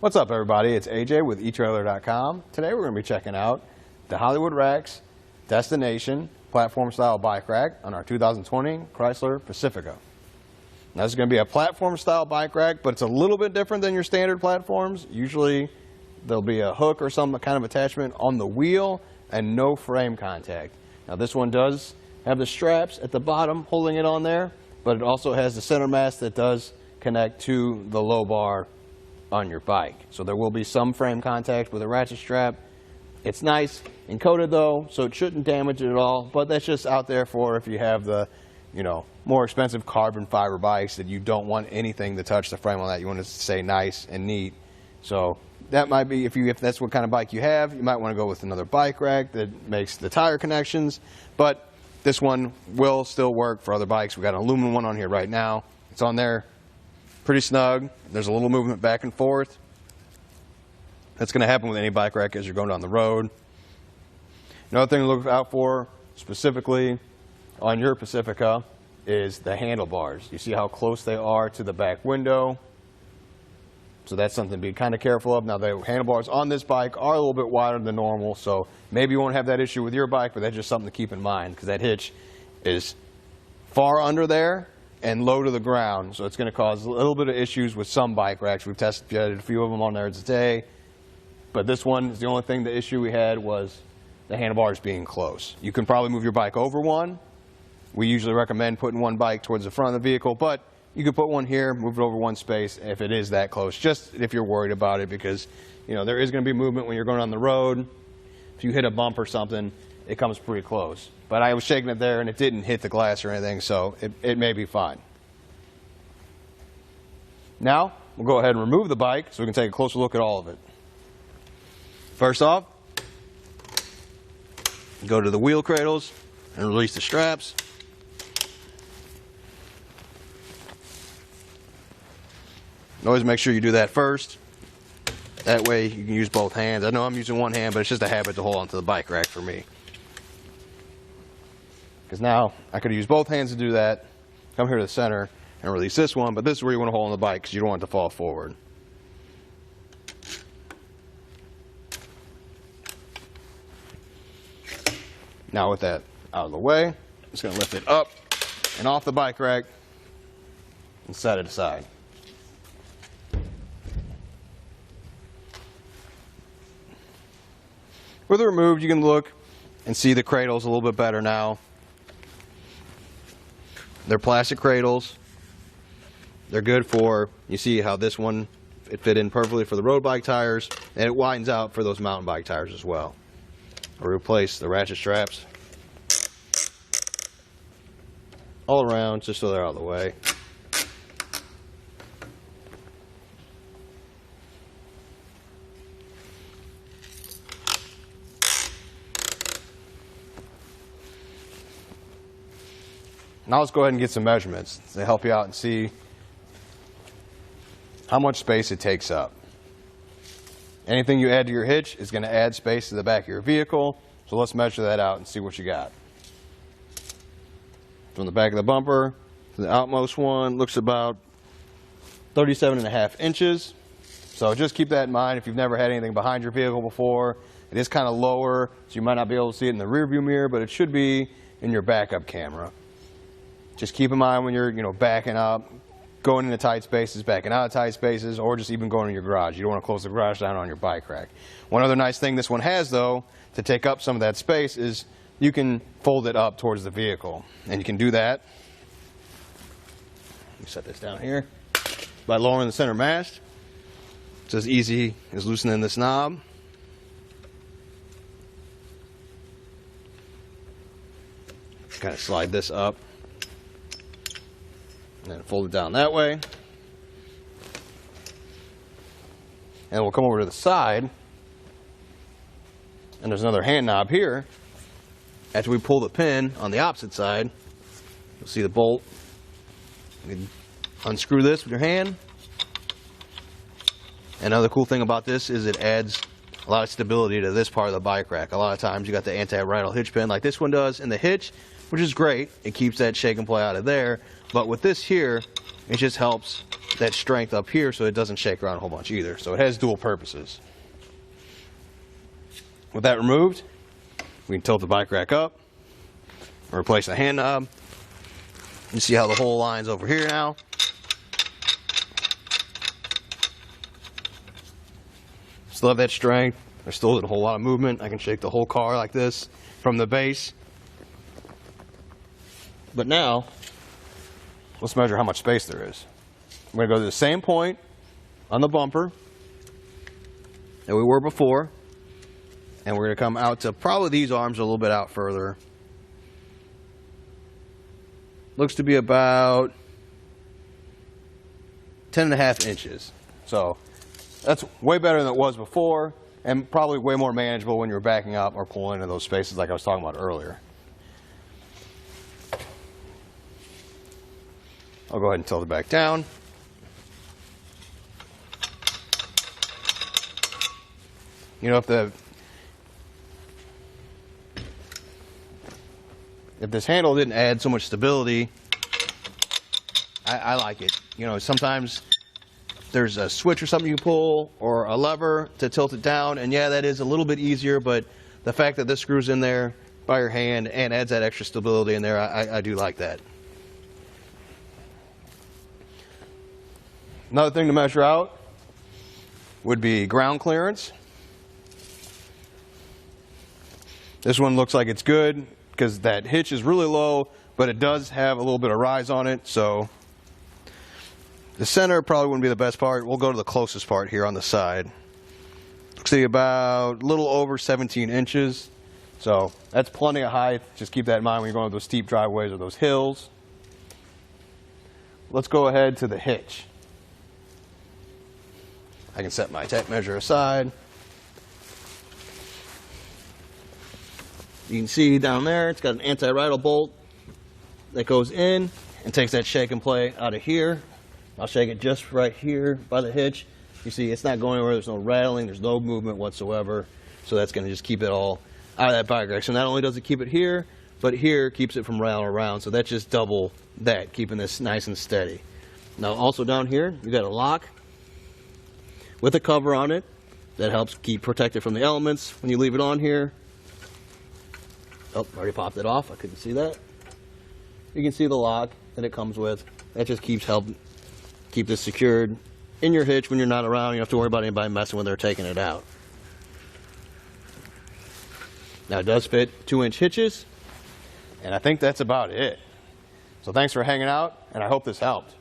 What's up, everybody? It's AJ with Etrailer.com. Today we're going to be checking out the Hollywood Rack's Destination platform style bike rack on our 2020 Chrysler Pacifica. Now, this is going to be a platform style bike rack, but it's a little bit different than your standard platforms. Usually there'll be a hook or some kind of attachment on the wheel and no frame contact. Now, this one does have the straps at the bottom holding it on there, but it also has the center mast that does connect to the low bar on your bike. So there will be some frame contact with a ratchet strap. It's nice and coated though, so it shouldn't damage it at all, but that's just out there for if you have the, more expensive carbon fiber bikes that you don't want anything to touch the frame on that. You want it to stay nice and neat. So that might be, if that's what kind of bike you have, you might want to go with another bike rack that makes the tire connections, but this one will still work for other bikes. We've got an aluminum one on here right now. It's on there pretty snug. There's a little movement back and forth. That's going to happen with any bike rack as you're going down the road. Another thing to look out for specifically on your Pacifica is the handlebars. You see how close they are to the back window. So that's something to be kind of careful of. Now, the handlebars on this bike are a little bit wider than normal, so maybe you won't have that issue with your bike, but that's just something to keep in mind because that hitch is far under there and low to the ground, so it's going to cause a little bit of issues with some bike racks. We've tested a few of them on there today, but this one is the only thing, the issue we had was the handlebars being close. You can probably move your bike over one. We usually recommend putting one bike towards the front of the vehicle, but you could put one here, move it over one space if it is that close, just if you're worried about it, because there is going to be movement when you're going on the road. If you hit a bump or something, it comes pretty close. But I was shaking it there and it didn't hit the glass or anything, so it may be fine. Now, we'll go ahead and remove the bike so we can take a closer look at all of it. First off, go to the wheel cradles and release the straps. Always make sure you do that first. That way you can use both hands. I know I'm using one hand, but it's just a habit to hold onto the bike rack for me. Because now I could use both hands to do that, come here to the center and release this one, but this is where you want to hold on the bike because you don't want it to fall forward. Now with that out of the way, I'm just going to lift it up and off the bike rack and set it aside. With it removed, you can look and see the cradles a little bit better now. They're plastic cradles. They're good for, you see how this one, it fit in perfectly for the road bike tires, and it widens out for those mountain bike tires as well. I'll replace the ratchet straps all around just so they're out of the way. Now let's go ahead and get some measurements to help you out and see how much space it takes up. Anything you add to your hitch is going to add space to the back of your vehicle, so let's measure that out and see what you got. From the back of the bumper to the Outmost one, looks about 37.5 inches. So just keep that in mind if you've never had anything behind your vehicle before. It is kind of lower, so you might not be able to see it in the rearview mirror, but it should be in your backup camera. Just keep in mind when you're, backing up, going into tight spaces, backing out of tight spaces, or just even going in your garage. You don't want to close the garage down on your bike rack. One other nice thing this one has, though, to take up some of that space is you can fold it up towards the vehicle. And you can do that. Let me set this down here. By lowering the center mast. It's as easy as loosening this knob. Kind of slide this up. And then fold it down that way. And we'll come over to the side. And there's another hand knob here. After we pull the pin on the opposite side, you'll see the bolt. You can unscrew this with your hand. Another cool thing about this is it adds a lot of stability to this part of the bike rack. A lot of times you got the anti-rattle hitch pin like this one does in the hitch, which is great. It keeps that shake and play out of there. But with this here, it just helps that strength up here so it doesn't shake around a whole bunch either. So it has dual purposes. With that removed, we can tilt the bike rack up and replace the hand knob. You see how the whole line's over here now. Still have that strength. There's still a whole lot of movement. I can shake the whole car like this from the base. But now, let's measure how much space there is. We're going to go to the same point on the bumper that we were before. And we're going to come out to probably these arms a little bit out further. Looks to be about 10.5 inches. So that's way better than it was before, and probably way more manageable when you're backing up or pulling into those spaces like I was talking about earlier. I'll go ahead and tilt it back down. You know, if this handle didn't add so much stability, I like it. You know, sometimes there's a switch or something you pull or a lever to tilt it down, and yeah, that is a little bit easier, but the fact that this screws in there by your hand and adds that extra stability in there, I do like that. Another thing to measure out would be ground clearance. This one looks like it's good because that hitch is really low, but it does have a little bit of rise on it, so the center probably wouldn't be the best part. We'll go to the closest part here on the side. Looks to be about a little over 17 inches, so that's plenty of height. Just keep that in mind when you're going to those steep driveways or those hills. Let's go ahead to the hitch. I can set my tape measure aside. You can see down there, it's got an anti-rattle bolt that goes in and takes that shake and play out of here. I'll shake it just right here by the hitch. You see, it's not going anywhere. There's no rattling. There's no movement whatsoever. So that's going to just keep it all out of that bike rack. So not only does it keep it here, but here keeps it from rattling around. So that's just double that, keeping this nice and steady. Now, also down here, you got a lock with a cover on it that helps keep protected from the elements when you leave it on here. Oh, already popped it off. I couldn't see that. You can see the lock that it comes with. That just helps keep this secured in your hitch when you're not around. You don't have to worry about anybody messing with it or taking it out. Now it does fit 2-inch hitches, and I think that's about it. So thanks for hanging out, and I hope this helped.